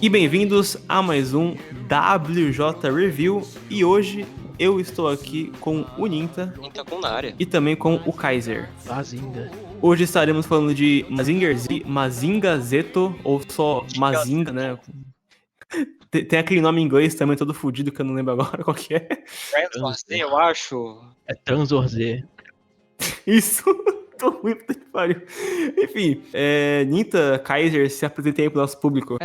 E bem-vindos a mais um WJ Review. E hoje eu estou aqui com o Ninta Com na área. e também com o Kaiser. Mazinga. Hoje estaremos falando de Mazinger Z, Mazinga Zeto, ou só Mazinga, né? Tem aquele nome em inglês também todo fudido que eu não lembro agora qual que é. Transforce, eu acho. É Transorzê. Isso, tô ruim, puta que pariu. Enfim, Ninta, Kaiser, se apresentem aí pro nosso público.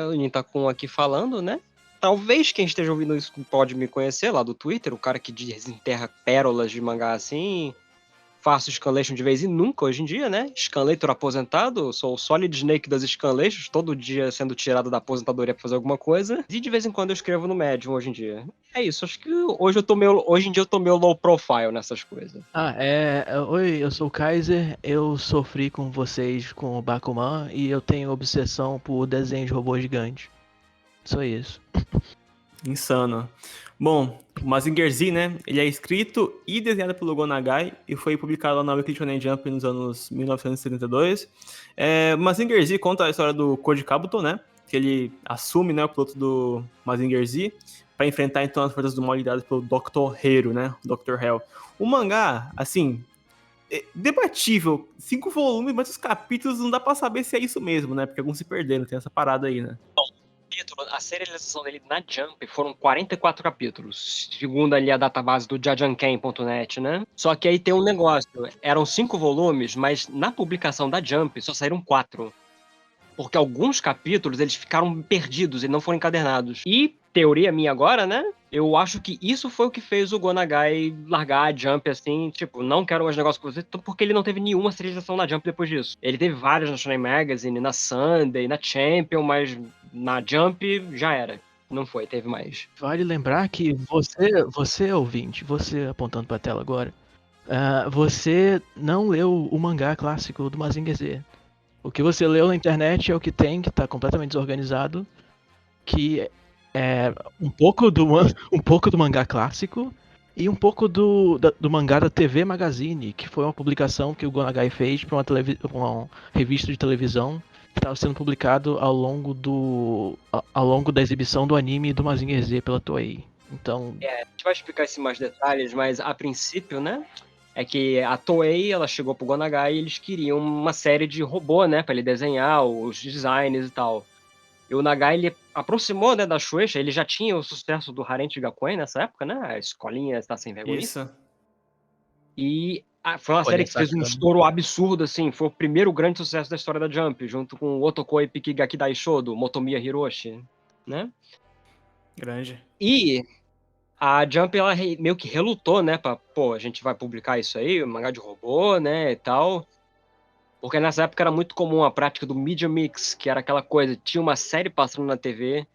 O Nintakun aqui falando, né? Talvez quem esteja ouvindo isso pode me conhecer lá do Twitter, o cara que desenterra pérolas de mangá assim. Faço scanlation de vez em nunca hoje em dia, né? Scanlator aposentado, sou o Solid Snake das scanlations, todo dia sendo tirado da aposentadoria pra fazer alguma coisa. E de vez em quando eu escrevo no Medium hoje em dia. É isso, acho que hoje em dia eu tô meio low profile nessas coisas. Oi, eu sou o Kaiser, eu sofri com vocês com o Bakuman e eu tenho obsessão por desenho de robô gigante. Só isso. Insano. Bom, o Mazinger Z, né? Ele é escrito e desenhado pelo Go Nagai e foi publicado lá na Weekly Shonen Jump nos anos 1972. Mazinger Z conta a história do Koji Kabuto, né? Que ele assume, né, o piloto do Mazinger Z para enfrentar então as forças do mal lidadas pelo Dr. Hero, né? Dr. Hell. O mangá, assim, é debatível. 5 volumes, mas os capítulos não dá pra saber se é isso mesmo, né? Porque alguns se perderam, tem essa parada aí, né? A serialização dele na Jump foram 44 capítulos, segundo ali a database do jajanken.net, né? Só que aí tem um negócio, eram 5 volumes, mas na publicação da Jump só saíram 4. Porque alguns capítulos eles ficaram perdidos e não foram encadernados. E, teoria minha agora, né? Eu acho que isso foi o que fez o Go Nagai largar a Jump assim, tipo, não quero mais negócio com você, porque ele não teve nenhuma serialização na Jump depois disso. Ele teve várias na Shonen Magazine, na Sunday, na Champion, mas na Jump já era. Não foi, teve mais. Vale lembrar que você ouvinte, você apontando pra tela agora, você não leu o mangá clássico do Mazinger Z. O que você leu na internet é o que tem, que tá completamente desorganizado, que é um pouco do mangá clássico e um pouco do mangá da TV Magazine, que foi uma publicação que o Go Nagai fez para uma revista de televisão que estava sendo publicado ao longo da exibição do anime do Mazinger Z pela Toei. Então, A gente vai explicar isso em mais detalhes, mas a princípio, né? É que a Toei, ela chegou pro Go Nagai e eles queriam uma série de robô, né? Pra ele desenhar os designs e tal. E o Nagai, ele aproximou, né, da Shueisha, ele já tinha o sucesso do Harem Gakuen nessa época, né? A escolinha está sem vergonha. Isso. E foi uma Olha, série que fez um sacana. estouro absurdo, assim. Foi o primeiro grande sucesso da história da Jump, junto com o Otokoi Pikigaki Daisho, do Motomiya Hiroshi, né? Grande. E a Jump, ela meio que relutou, né? A gente vai publicar isso aí, mangá de robô, né, e tal. Porque nessa época era muito comum a prática do Media Mix, que era aquela coisa, tinha uma série passando na TV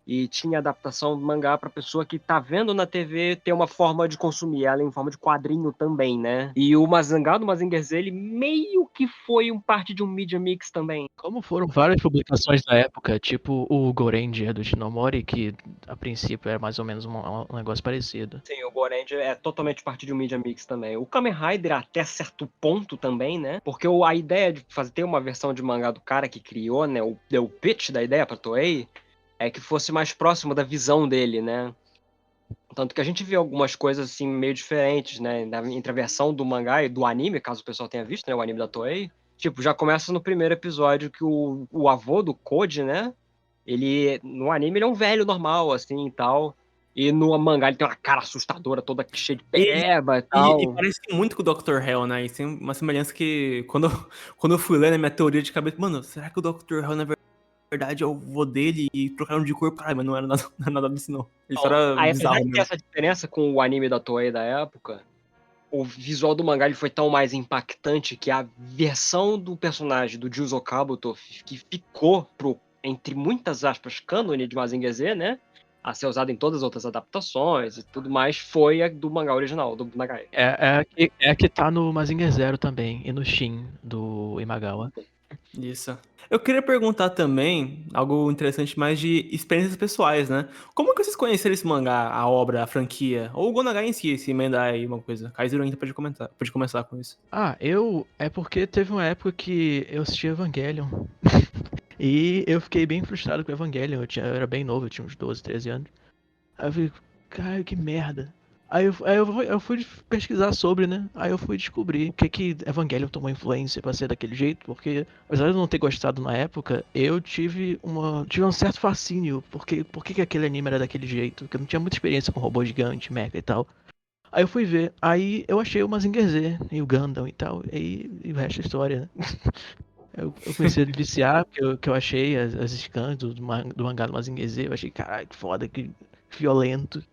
e tinha adaptação do mangá pra pessoa que tá vendo na TV ter uma forma de consumir ela em forma de quadrinho também, né? E o mangá do Mazinger Z, ele meio que foi parte de um Media Mix também. como foram várias publicações na época, tipo o Goranger do Shinomori, que a princípio era mais ou menos um negócio parecido. Sim, o Goranger é totalmente parte de um Media Mix também. O Kamen Rider até certo ponto também, né? Porque a ideia de ter uma versão de mangá do cara que criou, né? O pitch da ideia pra Toei é que fosse mais próximo da visão dele, né? Tanto que a gente vê algumas coisas assim meio diferentes, né? Entre a versão do mangá e do anime, caso o pessoal tenha visto, né? O anime da Toei. Tipo, já começa no primeiro episódio que o avô do Koji, né? No anime, ele é um velho normal, assim, e tal. E no mangá ele tem uma cara assustadora, toda cheia de peba e tal. E parece muito com o Dr. Hell, né? E tem uma semelhança que, quando eu fui ler na minha teoria de cabeça, mano, será que o Dr. Hell na verdade é o vô dele e trocaram de corpo? Ai, mas não era nada disso, não. Ele só era Aí, apesar bizarro de ter mesmo. essa diferença com o anime da Toei da época, o visual do mangá ele foi tão mais impactante que a versão do personagem do Juzo Kabuto, que ficou entre muitas aspas, cânone de Mazinger Z, né? A ser usada em todas as outras adaptações e tudo mais, foi a do mangá original, do Nagai. É a que tá no Mazinger Zero também, e no Shin, do Imagawa. Isso. Eu queria perguntar também algo interessante mais de experiências pessoais, né? Como que vocês conheceram esse mangá, a obra, a franquia? Ou o Go Nagai em si, se emendar aí uma coisa. Kaiser ainda pode começar com isso. É porque teve uma época que eu assisti Evangelion. E eu fiquei bem frustrado com o Evangelion. Eu era bem novo, eu tinha uns 12, 13 anos. Aí eu falei, cara, que merda. Eu fui pesquisar sobre, né? Aí eu fui descobrir o que Evangelion tomou influência pra ser daquele jeito, porque apesar de eu não ter gostado na época, eu tive um certo fascínio, porque por que aquele anime era daquele jeito, porque eu não tinha muita experiência com robô gigante, mecha e tal. Aí eu fui ver, aí eu achei o Mazinger Z e o Gundam e tal, e o resto é história, né? Eu comecei a viciar, porque eu achei as scans do mangá do Mazinger Z, eu achei, caralho, que foda, que violento.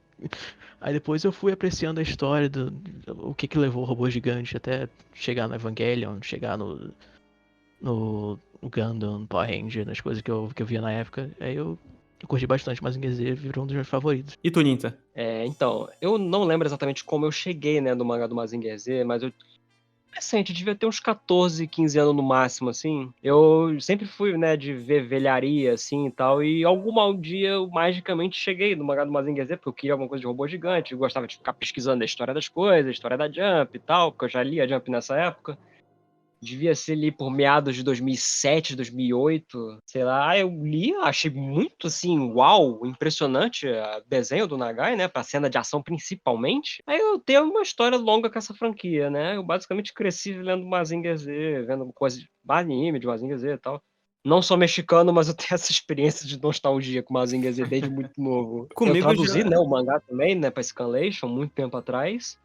Aí depois eu fui apreciando a história o que levou o robô gigante até chegar no Evangelion, chegar no Gundam, no Power Ranger, nas coisas que eu via na época. Aí eu curti bastante, Mazinger Z virou um dos meus favoritos. E tu, Ninta? Então, eu não lembro exatamente como eu cheguei, né, no mangá do Mazinger Z, mas eu recente, devia ter uns 14, 15 anos no máximo, assim. Eu sempre fui, né, de ver velharia, assim, e tal, e algum dia eu magicamente cheguei no mangá do Mazinger Z, porque eu queria alguma coisa de robô gigante, eu gostava de ficar pesquisando a história das coisas, a história da Jump e tal, porque eu já lia a Jump nessa época. Devia ser ali por meados de 2007, 2008, sei lá. Aí eu li, achei muito assim, uau, impressionante o desenho do Nagai, né, pra cena de ação principalmente. Aí eu tenho uma história longa com essa franquia, né? Eu basicamente cresci lendo Mazinger Z, vendo coisas, anime de Mazinger Z e tal. Não sou mexicano, mas eu tenho essa experiência de nostalgia com Mazinger Z desde muito novo. Eu Comigo traduzi, já. né, o mangá também, né, pra Scanlation, muito tempo atrás.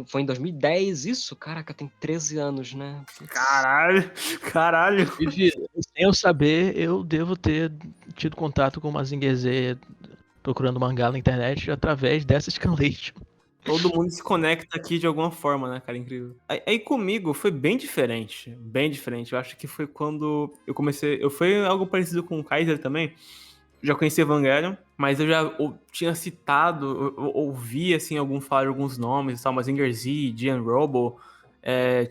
Foi em 2010 isso? Caraca, tem 13 anos, né? Putz. Caralho, caralho. Sem eu saber, eu devo ter tido contato com o Mazinger Z procurando mangá na internet através dessa Scanlation. Todo mundo se conecta aqui de alguma forma, né, cara? Incrível. Aí comigo foi bem diferente. Bem diferente. Eu acho que foi quando eu comecei. Foi algo parecido com o Kaiser também. Já conhecia Evangelion, mas eu já tinha citado, eu ouvi assim, falar alguns nomes, tal, Mazinger Z, Gian Robo.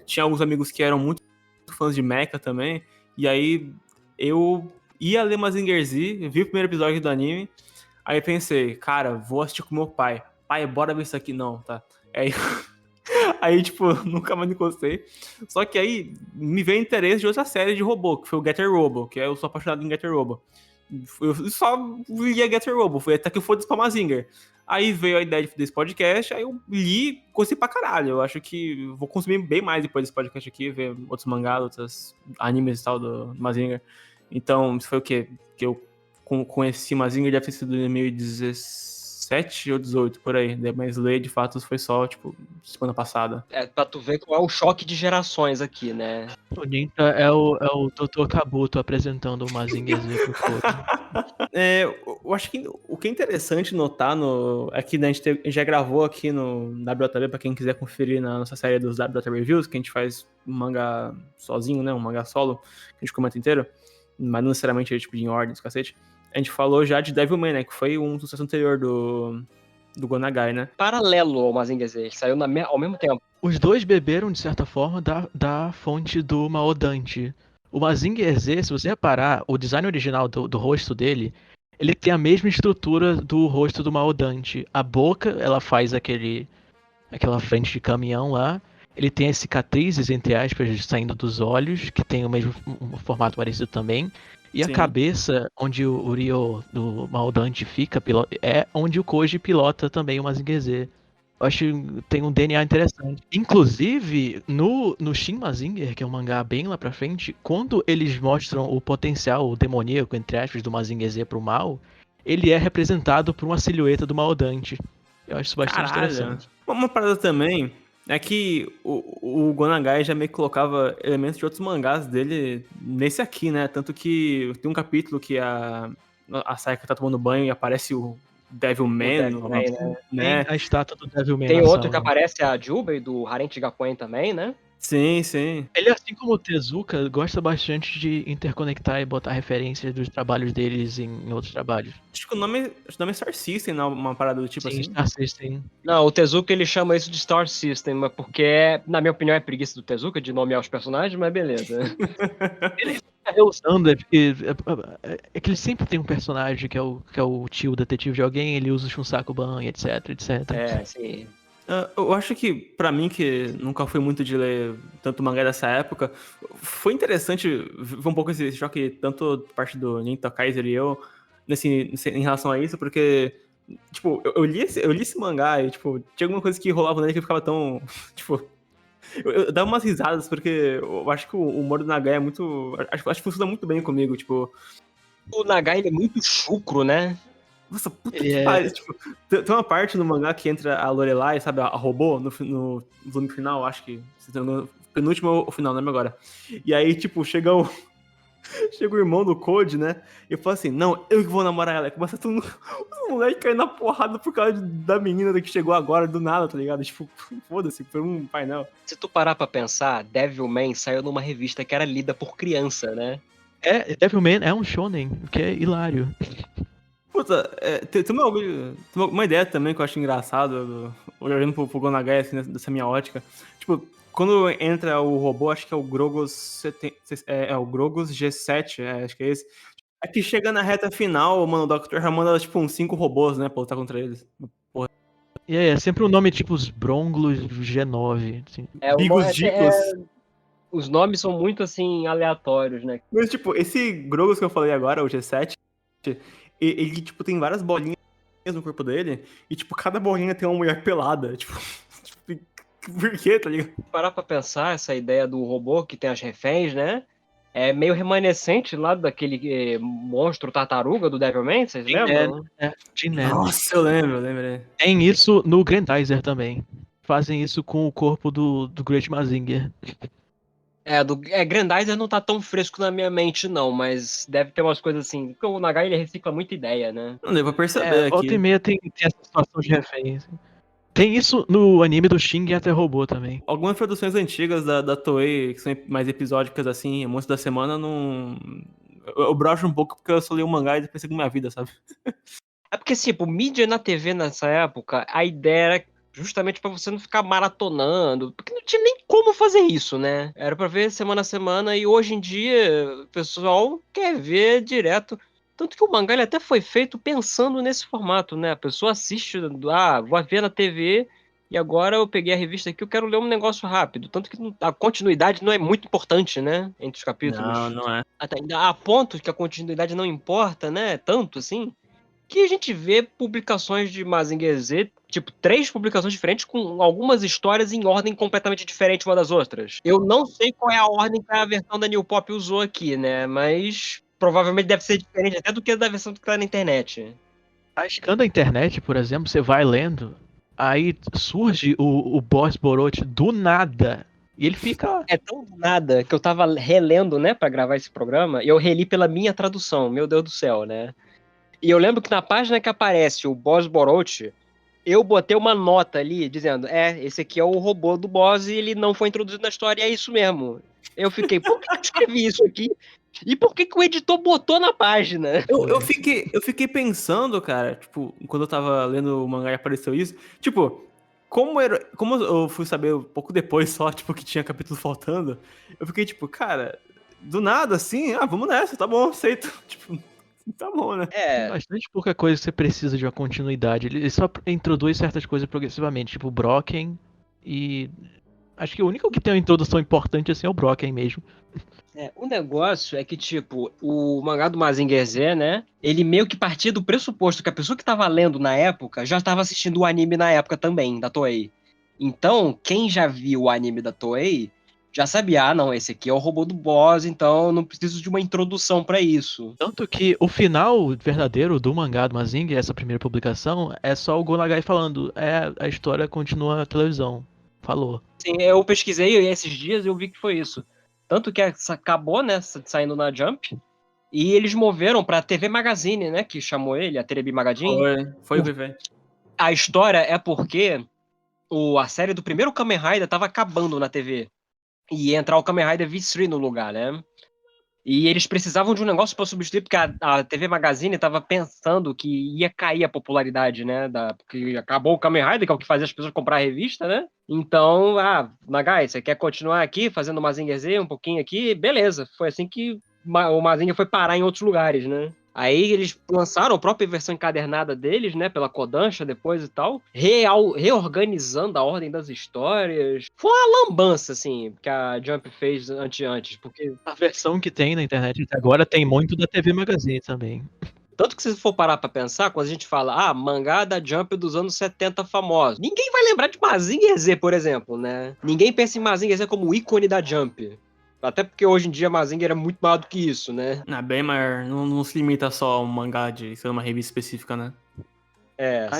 Tinha alguns amigos que eram muito fãs de Mecha também. E aí eu ia ler Mazinger Z, vi o primeiro episódio do anime. Aí pensei, cara, vou assistir com meu pai. Pai, bora ver isso aqui. Não, tá. Aí, tipo, nunca mais encostei. Só que aí me veio interesse de outra série de robô, que foi o Getter Robo, que eu sou apaixonado em Getter Robo. Eu só lia Getter Robo, foi até que eu foda pra Mazinger. Aí veio a ideia desse podcast, aí eu li, gostei pra caralho. Eu acho que vou consumir bem mais depois desse podcast aqui, ver outros mangás, outros animes e tal do Mazinger. Então, isso foi o quê? Que eu conheci Mazinger, deve ter sido em 2017 ou 18, por aí. Mas ler, de fato, foi só, tipo, semana passada. Pra tu ver qual é o choque de gerações aqui, né? O Ninta é o Dr. Kabuto apresentando o Mazinger Z pro Koto. Eu acho que o que é interessante notar é que, né, a gente já gravou aqui no WTB, pra quem quiser conferir na nossa série dos WTB Reviews, que a gente faz um mangá sozinho, né, um mangá solo, que a gente comenta inteiro, mas não necessariamente tipo, em ordem, esse cacete. A gente falou já de Devilman, né, que foi um sucesso anterior do Gonagai, né? Paralelo ao Mazinger Z, ele saiu ao mesmo tempo. Os dois beberam, de certa forma, da fonte do Maodante. O Mazinger Z, se você reparar, o design original do rosto dele, ele tem a mesma estrutura do rosto do Maodante. A boca, ela faz aquela frente de caminhão lá. Ele tem as cicatrizes, entre aspas, saindo dos olhos, que tem o mesmo um formato parecido também. E Sim. A cabeça, onde o Ryo do Maodante fica, é onde o Koji pilota também o Mazinger Z. Eu acho que tem um DNA interessante. Inclusive, no Shin Mazinger, que é um mangá bem lá pra frente, quando eles mostram o potencial demoníaco, entre aspas, do Mazinger Z pro mal, ele é representado por uma silhueta do Maodante. Eu acho isso bastante interessante. Uma parada também é que o Gonagai já meio que colocava elementos de outros mangás dele nesse aqui, né? Tanto que tem um capítulo que a Sayaka tá tomando banho e aparece o Devilman, né? Tem a estátua do Devilman. Tem outro que aparece a Jubei do Harem Gakuen também, né? Sim, sim. Ele, assim como o Tezuka, gosta bastante de interconectar e botar referências dos trabalhos deles em outros trabalhos. Acho que o nome é Star System, não? Uma parada do tipo Sim, assim. Star System. Não, o Tezuka ele chama isso de Star System, mas porque, na minha opinião, é preguiça do Tezuka de nomear os personagens, mas beleza. Ele fica reusando, é que ele sempre tem um personagem que é o tio detetive de alguém, ele usa o Shunsakuban, etc, etc. Sim. Eu acho que, pra mim, que nunca fui muito de ler tanto mangá dessa época, foi interessante ver um pouco esse choque, tanto da parte do Ninta Kaiser e eu, em relação a isso, porque, tipo, eu li esse mangá e, tipo, tinha alguma coisa que rolava nele que eu ficava tão, tipo... Eu dava umas risadas, porque eu acho que o humor do Nagai é muito... Acho que funciona muito bem comigo, tipo... O Nagai, ele é muito chucro, né? Nossa, puta Ele que é- pariu. Tipo, tem uma parte no mangá que entra a Lorelai, sabe, a robô, no volume final, acho que. No penúltimo ou final, não lembro agora. E aí, tipo, chega o irmão do Code, né? E fala assim: não, eu que vou namorar ela. E começa todo os moleques caindo na porrada por causa da menina que chegou agora, do nada, tá ligado? Tipo, foda-se, foi um painel. Se tu parar pra pensar, Devilman saiu numa revista que era lida por criança, né? Devilman é um shonen, o que é hilário. Puta, tem uma ideia também que eu acho engraçado, olhando pro Gonagai, assim, dessa minha ótica. Tipo, quando entra o robô, acho que é o Grogos, o Grogos G7, acho que é esse. É que chega na reta final, mano, o Dr. já manda, tipo, uns 5 robôs, né, pra lutar contra eles. E é sempre um nome tipo os Bronglos G9. Assim. Bigos Dicos. Os nomes são muito, assim, aleatórios, né? Mas, tipo, esse Grogos que eu falei agora, o G7, ele, tipo, tem várias bolinhas no corpo dele, e, tipo, cada bolinha tem uma mulher pelada, tipo, por quê, tá ligado? Parar pra pensar, essa ideia do robô que tem as reféns, né? É meio remanescente lá daquele monstro tartaruga do Devilman, vocês lembram? G-Man. Nossa, eu lembrei. Tem isso no Grandizer também. Fazem isso com o corpo do Great Mazinger. Grandizer não tá tão fresco na minha mente, não, mas deve ter umas coisas assim. Porque o Nagai, ele recicla muita ideia, né? Não deu pra perceber Volta e aqui. meia tem essa situação de refém. Assim. Tem isso no anime do Shin e até robô também. Algumas produções antigas da Toei, que são mais episódicas assim, Monstros da Semana, não. Eu broxo um pouco porque eu só li o mangá e depois segui minha vida, sabe? É porque, tipo, mídia na TV nessa época, a ideia era justamente pra você não ficar maratonando, porque não tinha nem como fazer isso, né? Era pra ver semana a semana, e hoje em dia o pessoal quer ver direto. Tanto que o mangá ele até foi feito pensando nesse formato, né? A pessoa assiste, vou ver na TV, e agora eu peguei a revista aqui, eu quero ler um negócio rápido. Tanto que a continuidade não é muito importante, né? Entre os capítulos. Não é. Até ainda há pontos que a continuidade não importa, né? Tanto assim que a gente vê publicações de Mazinger Z, tipo, 3 publicações diferentes com algumas histórias em ordem completamente diferente uma das outras. Eu não sei qual é a ordem que a versão da New Pop usou aqui, né? Mas provavelmente deve ser diferente até do que da versão que tá na internet. Tascando a internet, por exemplo, você vai lendo, aí surge o Boss Boroth do nada. E ele fica. É tão do nada que eu tava relendo, né, pra gravar esse programa, e eu reli pela minha tradução, meu Deus do céu, né? E eu lembro que na página que aparece o Boss Boroth, eu botei uma nota ali dizendo: esse aqui é o robô do boss e ele não foi introduzido na história, e é isso mesmo. Eu fiquei, por que eu escrevi isso aqui? E por que o editor botou na página? Eu fiquei pensando, cara, tipo, quando eu tava lendo o mangá e apareceu isso, tipo, como eu fui saber um pouco depois só, tipo, que tinha capítulo faltando, eu fiquei tipo, cara, do nada assim, vamos nessa, tá bom, aceito. Tipo, tá bom, né? Tem bastante pouca coisa que você precisa de uma continuidade. Ele só introduz certas coisas progressivamente, tipo o Brocken e. Acho que o único que tem uma introdução importante assim é o Brocken mesmo. O negócio é que, tipo, o mangá do Mazinger Z, né? Ele meio que partia do pressuposto que a pessoa que tava lendo na época já estava assistindo o anime na época também, da Toei. Então, quem já viu o anime da Toei já sabia, não, esse aqui é o robô do boss, então eu não preciso de uma introdução pra isso. Tanto que o final verdadeiro do mangá do Mazinger, essa primeira publicação, é só o Go Nagai falando: a história continua na televisão. Falou. Sim, eu pesquisei esses dias e eu vi que foi isso. Tanto que acabou, né, saindo na Jump, e eles moveram pra TV Magazine, né, que chamou ele, a Terebi Magazine. Foi. A história é porque a série do primeiro Kamen Rider tava acabando na TV. E ia entrar o Kamen Rider V3 no lugar, né? E eles precisavam de um negócio para substituir, porque a TV Magazine tava pensando que ia cair a popularidade, né? Porque acabou o Kamen Rider, que é o que fazia as pessoas comprar a revista, né? Então, Nagai, você quer continuar aqui fazendo Mazinger Z um pouquinho aqui? Beleza. Foi assim que o Mazinger foi parar em outros lugares, né? Aí eles lançaram a própria versão encadernada deles, né, pela Kodansha depois e tal, reorganizando a ordem das histórias. Foi uma lambança, assim, que a Jump fez antes, porque A versão que tem na internet até agora tem muito da TV Magazine também. tanto que se for parar pra pensar, quando a gente fala, mangá da Jump dos anos 70 famosos, ninguém vai lembrar de Mazinger Z, por exemplo, né? Ninguém pensa em Mazinger Z como ícone da Jump. Até porque hoje em dia Mazinger é muito maior do que isso, né? Bem maior. Não se limita só a um mangá de ser uma revista específica, né?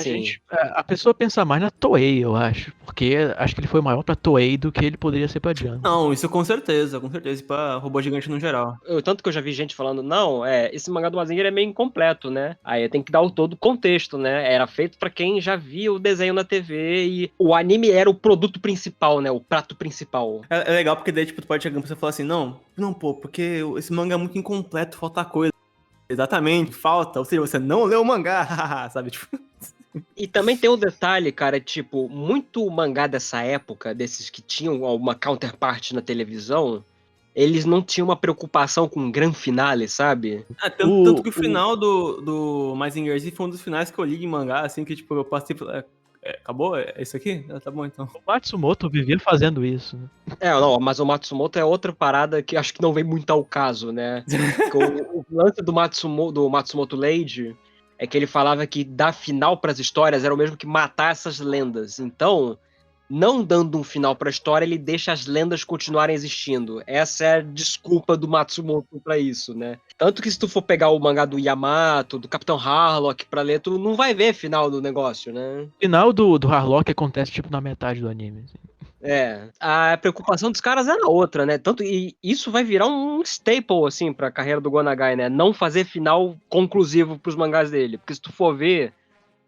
Sim. A pessoa pensa mais na Toei, eu acho. Porque acho que ele foi maior pra Toei do que ele poderia ser pra Jump. Não, isso com certeza. E pra robô gigante no geral. Tanto que eu já vi gente falando, não, esse mangá do Mazinger é meio incompleto, né? Aí tem que dar o todo contexto, né? Era feito pra quem já via o desenho na TV e o anime era o produto principal, né? O prato principal. É legal porque daí, tipo, tu pode chegar pra você e falar assim, não, pô, porque esse mangá é muito incompleto, falta coisa. Exatamente, falta. Ou seja, você não leu o mangá, sabe? Tipo, E também tem um detalhe, cara, tipo, muito mangá dessa época, desses que tinham uma counterpart na televisão, eles não tinham uma preocupação com o grande finale, sabe? tanto que o final do Mazinger Z foi um dos finais que eu li em mangá, assim, que, tipo, eu passei e falei, acabou? É isso aqui? Tá bom, então. O Matsumoto vivia fazendo isso, né? Não, mas o Matsumoto é outra parada que acho que não vem muito ao caso, né? O lance do Matsumoto Lady é que ele falava que dar final pras histórias era o mesmo que matar essas lendas. Então, não dando um final pra história, ele deixa as lendas continuarem existindo. Essa é a desculpa do Matsumoto pra isso, né? Tanto que se tu for pegar o mangá do Yamato, do Capitão Harlock pra ler, tu não vai ver final do negócio, né? O final do Harlock acontece tipo na metade do anime. Assim. A preocupação dos caras era outra, né? Tanto e isso vai virar um staple assim para a carreira do Gonagai, né? Não fazer final conclusivo pros mangás dele, porque se tu for ver,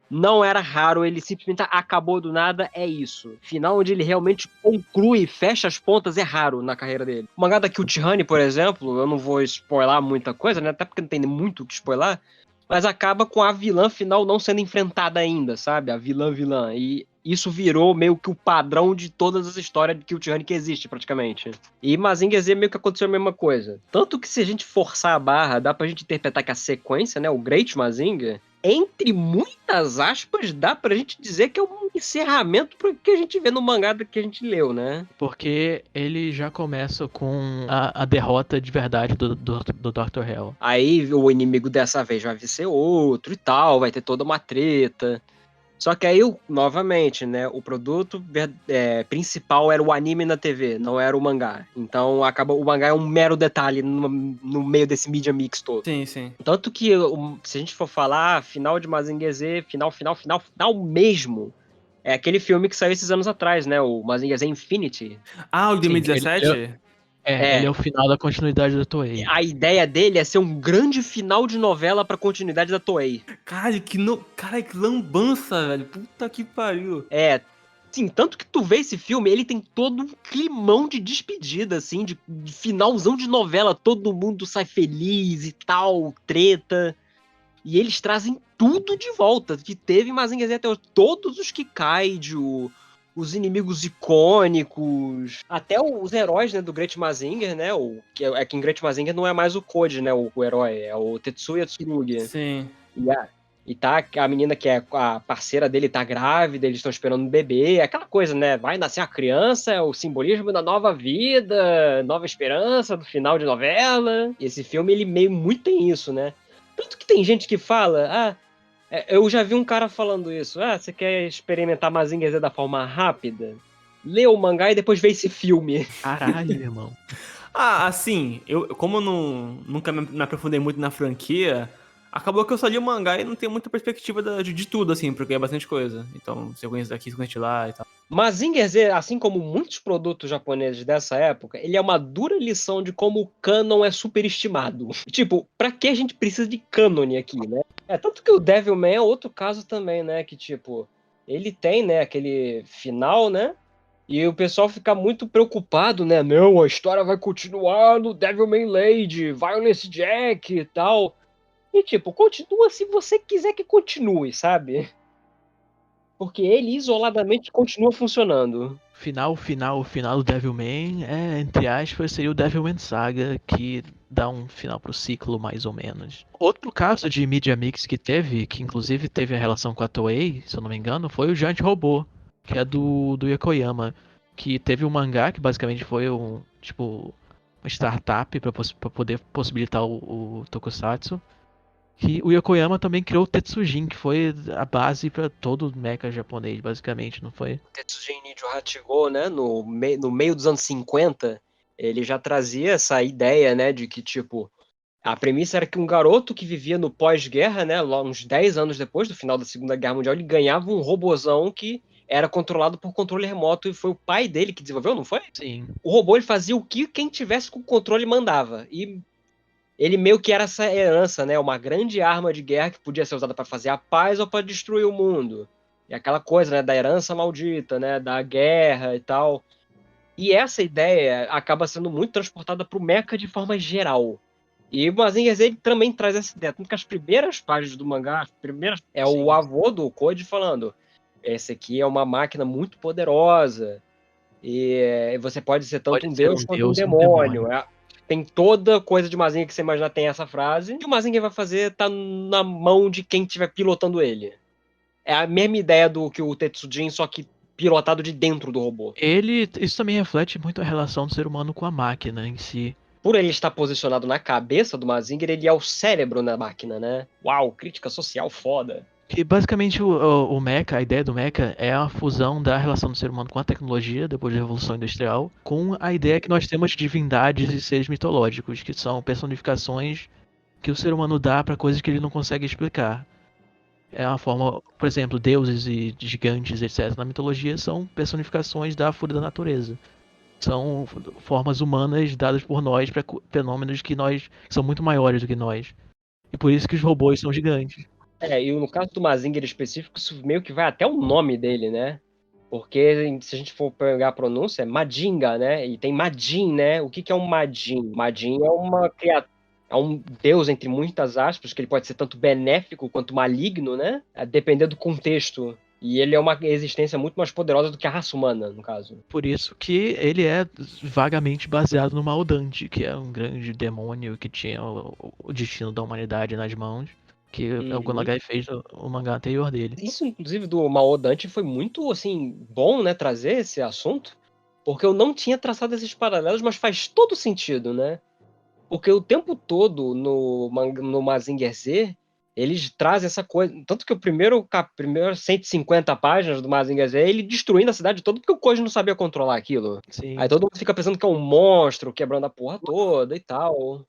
não era raro, ele simplesmente acabou do nada, é isso. Final onde ele realmente conclui, fecha as pontas, é raro na carreira dele. O mangá da Kyuuchi por exemplo, eu não vou spoiler muita coisa, né? Até porque não tem muito o que spoiler, mas acaba com a vilã final não sendo enfrentada ainda, sabe? A vilã. E isso virou meio que o padrão de todas as histórias de Kyuuchi que existe, praticamente. E Mazinger Z meio que aconteceu a mesma coisa. Tanto que se a gente forçar a barra, dá pra gente interpretar que a sequência, né? O Great Mazinger, entre muitas aspas, dá pra gente dizer que é um encerramento pro que a gente vê no mangá que a gente leu, né? Porque ele já começa com a derrota de verdade do Dr. Hell. Aí o inimigo dessa vez vai ser outro e tal, vai ter toda uma treta. Só que aí, novamente, né, o produto principal era o anime na TV, não era o mangá. Então, o mangá é um mero detalhe no meio desse media mix todo. Sim. Tanto que, se a gente for falar, final de Mazinger Z, final mesmo, é aquele filme que saiu esses anos atrás, né, o Mazinger Z Infinity. O de 2017? Ele é o final da continuidade da Toei. A ideia dele é ser um grande final de novela pra continuidade da Toei. Caralho, que lambança, velho. Puta que pariu. Sim, tanto que tu vê esse filme, ele tem todo um climão de despedida, assim, de finalzão de novela, todo mundo sai feliz e tal, treta. E eles trazem tudo de volta, que teve Mazinger Z até hoje. Todos os Kikaiju, os inimigos icônicos, até os heróis, né, do Great Mazinger, né, que em Great Mazinger não é mais o Code, né, o herói, é o Tetsuya Tsurugi. Sim. E tá a menina que é a parceira dele tá grávida, eles estão esperando um bebê, aquela coisa, né? Vai nascer a criança, é o simbolismo da nova vida, nova esperança do final de novela. E esse filme, ele meio muito tem isso, né? Tanto que tem gente que fala, eu já vi um cara falando isso, você quer experimentar Mazinger Z da forma rápida? Lê o mangá e depois vê esse filme. Caralho, meu irmão. Assim, como eu nunca me aprofundei muito na franquia, acabou que eu só li o mangá e não tenho muita perspectiva de tudo, assim, porque é bastante coisa. Então, você conhece daqui, você conhece de lá e tal. Mazinger Z, assim como muitos produtos japoneses dessa época, ele é uma dura lição de como o canon é superestimado. Tipo, pra que a gente precisa de cânone aqui, né? Tanto que o Devilman é outro caso também, né? Que, tipo, ele tem, né, aquele final, né? E o pessoal fica muito preocupado, né? Não, a história vai continuar no Devilman Lady, Violence Jack e tal. E, tipo, continua se você quiser que continue, sabe? porque ele isoladamente continua funcionando. Final do Devilman entre aspas, seria o Devilman Saga, que dá um final pro ciclo, mais ou menos. Outro caso de Media Mix que inclusive teve a relação com a Toei, se eu não me engano, foi o Giant Robô, que é do Yokoyama, que teve um mangá que basicamente foi uma startup para poder possibilitar o Tokusatsu. E o Yokoyama também criou o Tetsujin, que foi a base para todo o mecha japonês, basicamente, não foi? Tetsujin Nijo Hachigo, né, no meio dos anos 50, ele já trazia essa ideia, né, de que, tipo, a premissa era que um garoto que vivia no pós-guerra, né, lá uns 10 anos depois do final da Segunda Guerra Mundial, ele ganhava um robozão que era controlado por controle remoto, e foi o pai dele que desenvolveu, não foi? Sim. O robô, ele fazia o que quem tivesse com o controle mandava, e ele meio que era essa herança, né, uma grande arma de guerra que podia ser usada para fazer a paz ou para destruir o mundo. E aquela coisa, né, da herança maldita, né, da guerra e tal. E essa ideia acaba sendo muito transportada para o mecha de forma geral. E o Mazinger Z ele também traz essa ideia. Tanto que as primeiras páginas do mangá, é Sim. o avô do Koji falando: esse aqui é uma máquina muito poderosa. E você pode ser tanto um deus quanto um demônio. Tem toda coisa de Mazinger que você imaginar tem essa frase. O que o Mazinger vai fazer tá na mão de quem estiver pilotando ele. É a mesma ideia do que o Tetsujin, só que pilotado de dentro do robô. Isso também reflete muito a relação do ser humano com a máquina em si. Por ele estar posicionado na cabeça do Mazinger, ele é o cérebro na máquina, né? Uau, crítica social foda. E basicamente o mecha, a ideia do mecha é a fusão da relação do ser humano com a tecnologia, depois da Revolução Industrial, com a ideia que nós temos de divindades e seres mitológicos, que são personificações que o ser humano dá para coisas que ele não consegue explicar. É uma forma, por exemplo, deuses e gigantes, etc. Na mitologia são personificações da fúria da natureza. São formas humanas dadas por nós para fenômenos que são muito maiores do que nós. E por isso que os robôs são gigantes. E no caso do Mazinger específico, isso meio que vai até o nome dele, né? Porque se a gente for pegar a pronúncia, é Majinga, né? E tem Majin, né? O que é um Majin? Majin é uma criatura. É um deus, entre muitas aspas, que ele pode ser tanto benéfico quanto maligno, né? Dependendo do contexto. E ele é uma existência muito mais poderosa do que a raça humana, no caso. Por isso que ele é vagamente baseado no Maldante, que é um grande demônio que tinha o destino da humanidade nas mãos, que o Gonagai fez o mangá anterior dele. Isso, inclusive, do Maldante foi muito, assim, bom, né, trazer esse assunto, porque eu não tinha traçado esses paralelos, mas faz todo sentido, né? Porque o tempo todo no Mazinger Z, eles trazem essa coisa. Tanto que o primeiro 150 páginas do Mazinger Z é ele destruindo a cidade toda, porque o Koji não sabia controlar aquilo. Sim. Aí todo mundo fica pensando que é um monstro, quebrando a porra toda e tal.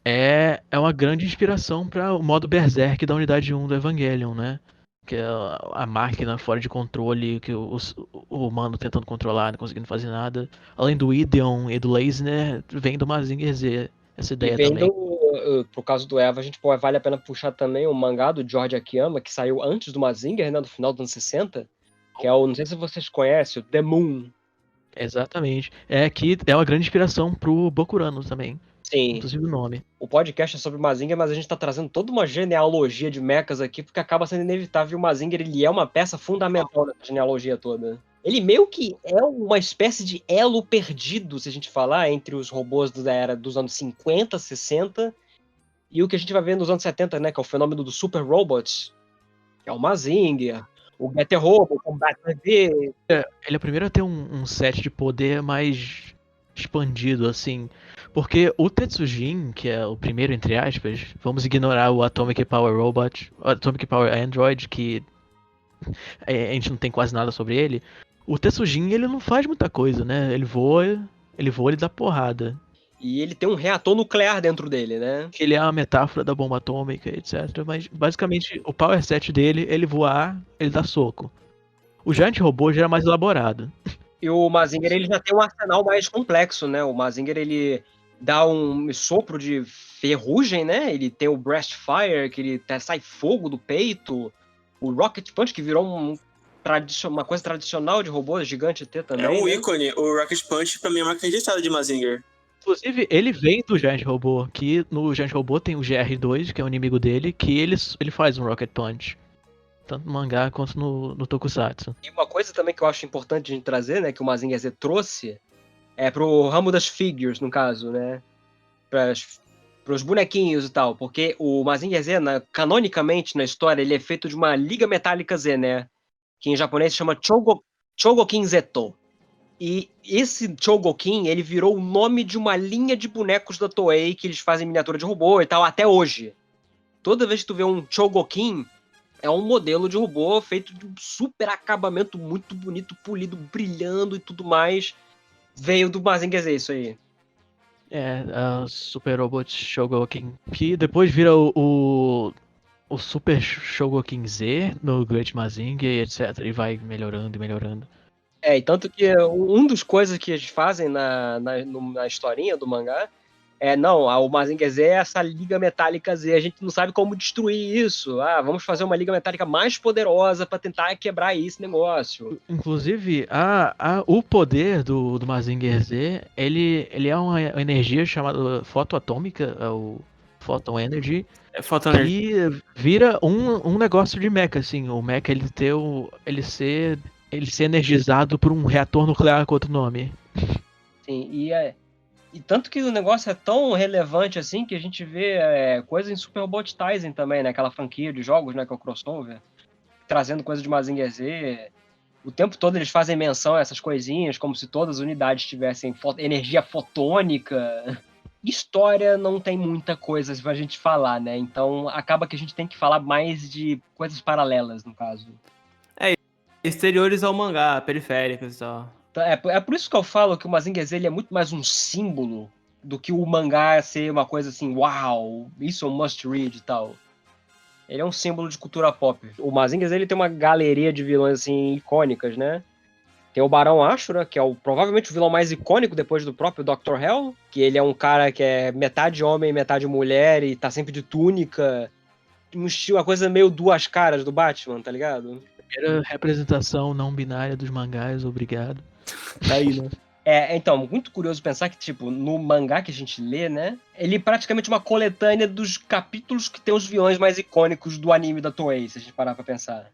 É uma grande inspiração para o modo Berserk da unidade 1 do Evangelion, né? Que é a máquina fora de controle, que o humano tentando controlar, não conseguindo fazer nada. Além do Ideon e do Leisner, vem do Mazinger Z. Essa ideia e vem também. Por causa do Eva, vale a pena puxar também o mangá do George Akiyama, que saiu antes do Mazinger, né, no final dos anos 60, que é não sei se vocês conhecem, o The Moon. Exatamente. Que é uma grande inspiração pro Bokurano também. Sim. Inclusive o nome. O podcast é sobre o Mazinger, mas a gente tá trazendo toda uma genealogia de mechas aqui, porque acaba sendo inevitável. O Mazinger, ele é uma peça fundamental nessa genealogia toda. Ele meio que é uma espécie de elo perdido, se a gente falar, entre os robôs da era dos anos 50, 60 e o que a gente vai ver nos anos 70, né, que é o fenômeno do Super Robots, que é o Mazinger, o Getter Robo, o Combat TV. Ele é o primeiro a ter um set de poder mais expandido, assim. Porque o Tetsujin, que é o primeiro, entre aspas, vamos ignorar o Atomic Power Robot, o Atomic Power Android, que a gente não tem quase nada sobre ele. O Tetsujin, ele não faz muita coisa, né? Ele voa, ele dá porrada. E ele tem um reator nuclear dentro dele, né? Ele é uma metáfora da bomba atômica, etc. Mas, basicamente, o power set dele, ele voar, ele dá soco. O Giant Robô já era mais elaborado. E o Mazinger, ele já tem um arsenal mais complexo, né? O Mazinger, ele dá um sopro de ferrugem, né? Ele tem o Breast Fire, que ele sai fogo do peito. O Rocket Punch, que virou uma coisa tradicional de robô gigante ter também. É um ícone. O Rocket Punch, pra mim, é uma marca registrada de Mazinger. Inclusive, ele vem do Giant Robô, que no Giant Robô tem o GR2, que é o inimigo dele, que ele faz um Rocket Punch. tanto no mangá quanto no tokusatsu. E uma coisa também que eu acho importante a gente trazer, né, que o Mazinger Z trouxe, é pro ramo das figures, no caso, né, pros bonequinhos e tal, porque o Mazinger Z, canonicamente na história, ele é feito de uma Liga Metálica Z, né, que em japonês se chama Chogokin Zeto. E esse Chogokin, ele virou o nome de uma linha de bonecos da Toei que eles fazem miniatura de robô e tal, até hoje. Toda vez que tu vê um Chogokin, é um modelo de robô feito de um super acabamento muito bonito, polido, brilhando e tudo mais. Veio do Mazinger Z, isso aí. A Super Robot Shogokin, que depois vira o Super Shogokin Z no Great Mazinger, etc. E vai melhorando e melhorando. E tanto que um dos coisas que eles fazem na historinha do mangá o Mazinger Z é essa Liga Metálica Z, a gente não sabe como destruir isso. Vamos fazer uma Liga Metálica mais poderosa pra tentar quebrar esse negócio. Inclusive, o poder do Mazinger Z, ele é uma energia chamada fotoatômica, o Photon Energy, que vira um negócio de mecha, assim. O mecha, ele ser energizado por um reator nuclear com outro nome. Sim, e tanto que o negócio é tão relevante assim que a gente vê coisa em Super Robot Taisen também, né? Aquela franquia de jogos, né? Que é o crossover. Trazendo coisa de Mazinger Z. O tempo todo eles fazem menção a essas coisinhas, como se todas as unidades tivessem energia fotônica. História não tem muita coisa pra gente falar, né? Então acaba que a gente tem que falar mais de coisas paralelas, no caso. Exteriores ao mangá, periféricos e tal. É por isso que eu falo que o Mazinger Z ele é muito mais um símbolo do que o mangá ser uma coisa assim, uau, isso é um must read e tal. Ele é um símbolo de cultura pop. O Mazinger Z ele tem uma galeria de vilões assim icônicas, né? Tem o Barão Ashura, que é provavelmente o vilão mais icônico depois do próprio Dr. Hell, que ele é um cara que é metade homem, metade mulher e tá sempre de túnica. Uma coisa meio duas caras do Batman, tá ligado? Primeira representação não binária dos mangás, obrigado. Tá aí, né? Então, muito curioso pensar que, tipo, no mangá que a gente lê, né? Ele é praticamente uma coletânea dos capítulos que tem os vilões mais icônicos do anime da Toei, se a gente parar pra pensar.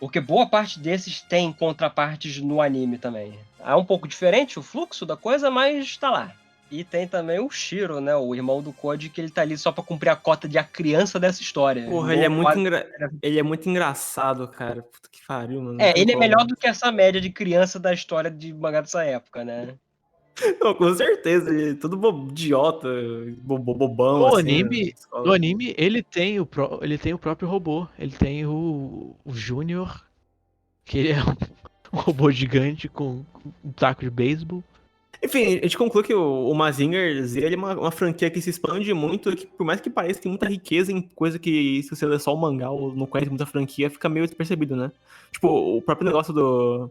Porque boa parte desses tem contrapartes no anime também. É um pouco diferente o fluxo da coisa, mas tá lá. E tem também o Shiro, né? O irmão do Koji, que ele tá ali só pra cumprir a cota de a criança dessa história. Porra, ele é muito engraçado, cara. Puta que pariu, mano. Ele é melhor do que essa média de criança da história de mangá dessa época, né? Não, com certeza. Ele é todo idiota, bobão, No assim. anime, ele tem o próprio robô. Ele tem o Júnior, que ele é um robô gigante com um taco de beisebol. Enfim, a gente conclui que o Mazinger Z ele é uma franquia que se expande muito, que por mais que pareça que tem muita riqueza em coisa que se você lê só o mangá ou não conhece muita franquia, fica meio despercebido, né? Tipo, o próprio negócio do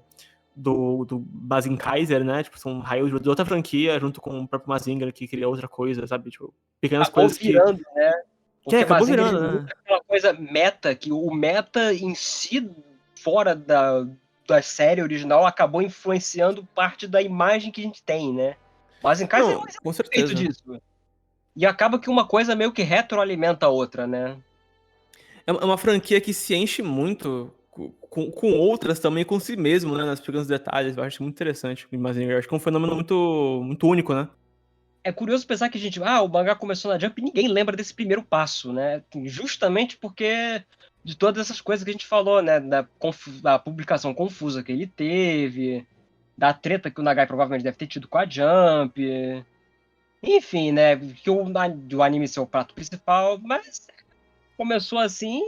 Mazin Kaiser, né? Tipo, são raios de outra franquia junto com o próprio Mazinger que cria outra coisa, sabe? Tipo, pequenas coisas virando, que... né? Porque acabou virando, né? Aquela coisa meta, que o meta em si, fora da série original, acabou influenciando parte da imagem que a gente tem, né? Mas em casa com certeza disso. E acaba que uma coisa meio que retroalimenta a outra, né? É uma franquia que se enche muito com outras também, com si mesmo, né? Nas pequenos detalhes. Eu acho muito interessante. Eu acho que é um fenômeno muito, muito único, né? É curioso pensar que o mangá começou na Jump e ninguém lembra desse primeiro passo, né? Justamente porque de todas essas coisas que a gente falou, né? Da publicação confusa que ele teve, da treta que o Nagai provavelmente deve ter tido com a Jump. Enfim, né? Que o anime ser o prato principal, mas começou assim.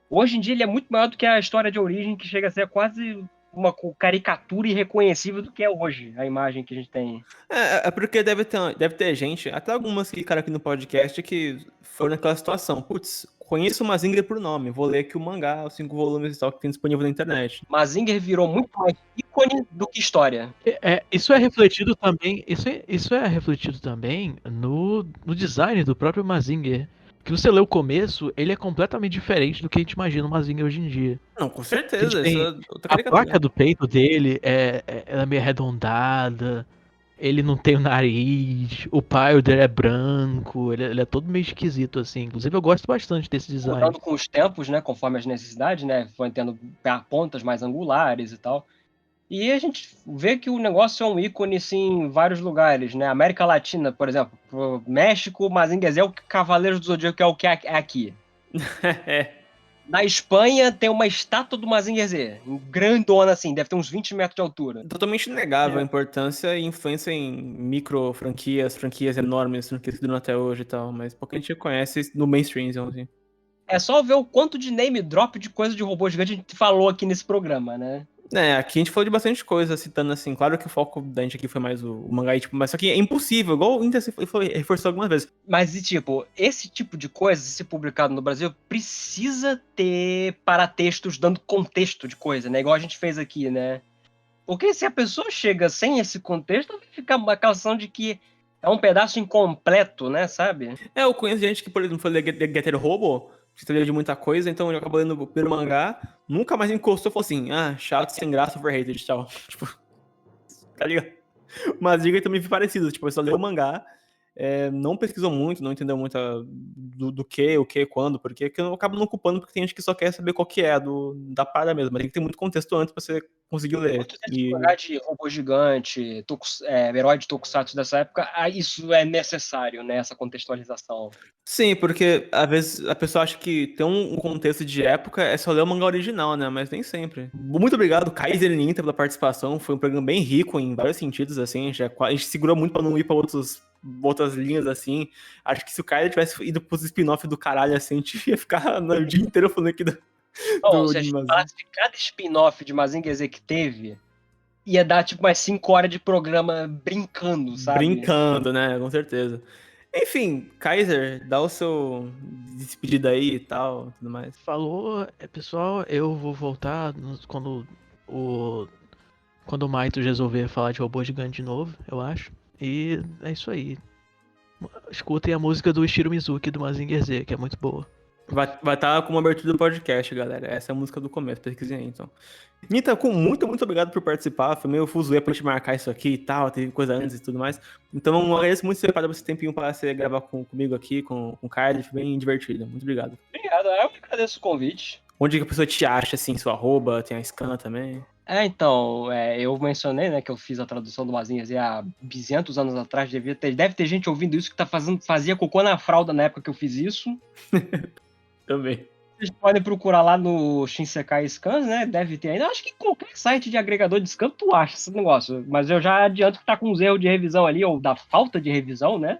Hoje em dia ele é muito maior do que a história de origem, que chega a ser quase uma caricatura irreconhecível do que é hoje, a imagem que a gente tem. É porque deve ter gente, até algumas que ficaram aqui no podcast, que foram naquela situação. Putz, conheço o Mazinger por nome, vou ler aqui o mangá, os 5 volumes e tal que tem disponível na internet. Mazinger virou muito mais ícone do que história. Isso é refletido também. Isso é refletido também no design do próprio Mazinger. Que você lê o começo, ele é completamente diferente do que a gente imagina o Mazinger hoje em dia. Não, com certeza. A placa do peito dele é meio arredondada. Ele não tem o nariz, o pai dele é branco, ele é todo meio esquisito, assim. Inclusive, eu gosto bastante desse design. Mudando com os tempos, né? Conforme as necessidades, né? Foi tendo pontas mais angulares e tal. E a gente vê que o negócio é um ícone assim, em vários lugares, né? América Latina, por exemplo, pro México, Mazinger Z é o Cavaleiro do Zodíaco, que é o que é aqui. Na Espanha tem uma estátua do Mazinger Z, grandona assim, deve ter uns 20 metros de altura. Totalmente inegável a importância e influência em micro franquias enormes, franquias que duram até hoje e tal, mas pouca gente conhece no mainstream, assim. É só ver o quanto de name drop de coisa de robô gigante a gente falou aqui nesse programa, né? Aqui a gente falou de bastante coisa, citando assim, claro que o foco da gente aqui foi mais o mangá, tipo, mas só que é impossível, igual o Inter reforçou algumas vezes. Mas, tipo, esse tipo de coisa, se publicado no Brasil, precisa ter paratextos dando contexto de coisa, né? Igual a gente fez aqui, né? Porque se a pessoa chega sem esse contexto, vai ficar uma calção de que é um pedaço incompleto, né? Sabe? Eu conheço gente que, por exemplo, foi ler Getter Robo, que sabia de muita coisa, então ele acabou lendo o primeiro mangá, nunca mais encostou e falou assim, chato, sem graça, overrated, tchau. Tipo, tá ligado? Mas diga também foi parecido, tipo, ele só leu o mangá, não pesquisou muito, não entendeu muito do que, o que, quando, porque eu acabo não culpando, porque tem gente que só quer saber qual que é da parada mesmo, mas tem que ter muito contexto antes pra você conseguir ler. E mangá de robô gigante, herói de tokusatsu dessa época, isso é necessário, né? Essa contextualização. Sim, porque às vezes a pessoa acha que ter um contexto de época é só ler o mangá original, né? Mas nem sempre. Muito obrigado, Kaiser Ninta, pela participação. Foi um programa bem rico em vários sentidos, assim. A gente segurou muito pra não ir pra outras linhas, assim. Acho que se o Kaiser tivesse ido pros spin-off do caralho, assim, a gente ia ficar o dia inteiro falando aqui se a gente falasse de cada spin-off de Mazinger Z que teve, ia dar tipo mais 5 horas de programa brincando, sabe? Brincando, né? Com certeza. Enfim, Kaiser, dá o seu despedida aí e tal, tudo mais. Falou, pessoal, eu vou voltar quando o Maito resolver falar de robô gigante de novo, eu acho. E é isso aí. Escutem a música do Ishiro Mizuki do Mazinger Z, que é muito boa. Vai estar como abertura do podcast, galera. Essa é a música do começo, pesquisem aí, então. Nita, muito obrigado por participar. Foi meio fuzuê pra gente marcar isso aqui e tal, teve coisa antes e tudo mais. Então, eu agradeço muito você parar esse tempinho pra você gravar comigo aqui, com o Carlos. Foi bem divertido. Muito obrigado. Obrigado, eu que agradeço o convite. Onde que a pessoa te acha, assim, sua arroba, tem a scan também? Então, eu mencionei, né, que eu fiz a tradução do Mazinger Z há 200 anos atrás. Deve ter gente ouvindo isso que fazia cocô na fralda na época que eu fiz isso. Também. Vocês podem procurar lá no Shinsekai Scans, né? Deve ter ainda. Acho que qualquer site de agregador de scan tu acha esse negócio. Mas eu já adianto que tá com uns erros de revisão ali, ou da falta de revisão, né?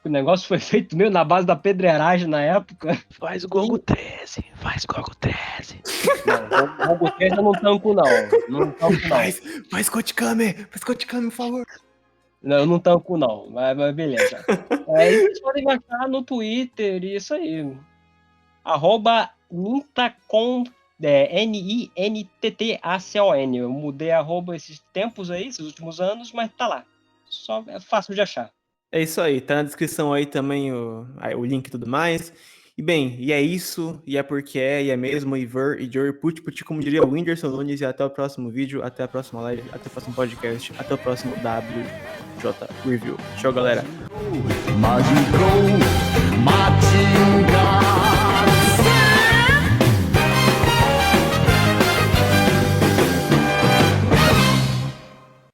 O negócio foi feito meio na base da pedreiragem na época. Faz o Gorgo 13, faz Gorgo 13. Não, o Gorgo 13 eu não tanco, não. Não tanco, não. Faz Kotikame, por favor. Não, eu não tanco, não. Mas beleza. Vocês podem me achar no Twitter e isso aí. @Ninttacon, Ninttacon. Eu mudei arroba esses tempos aí, esses últimos anos, mas tá lá. Só é fácil de achar. É isso aí, tá na descrição aí também o link e tudo mais. E bem, e é isso, e é porque e é mesmo, e ver, e Jory Put, como diria o Whindersson Nunes, e até o próximo vídeo, até a próxima live, até o próximo podcast, até o próximo WJ Review. Tchau, galera. Majin Buu.